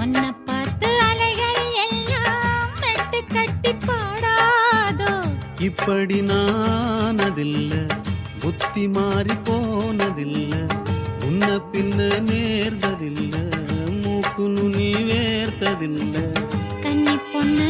உன்னை பார்த்து அலைகள் எல்லாம் மெட்டு கட்டி பாடாதோ. இப்படி நானதில்ல, புத்தி மாறி போனதில்ல, உன்ன பின்ன நேர்ந்ததில்ல, மூக்கு நுனி வேர்த்ததில்ல. கன்னி பொண்ணு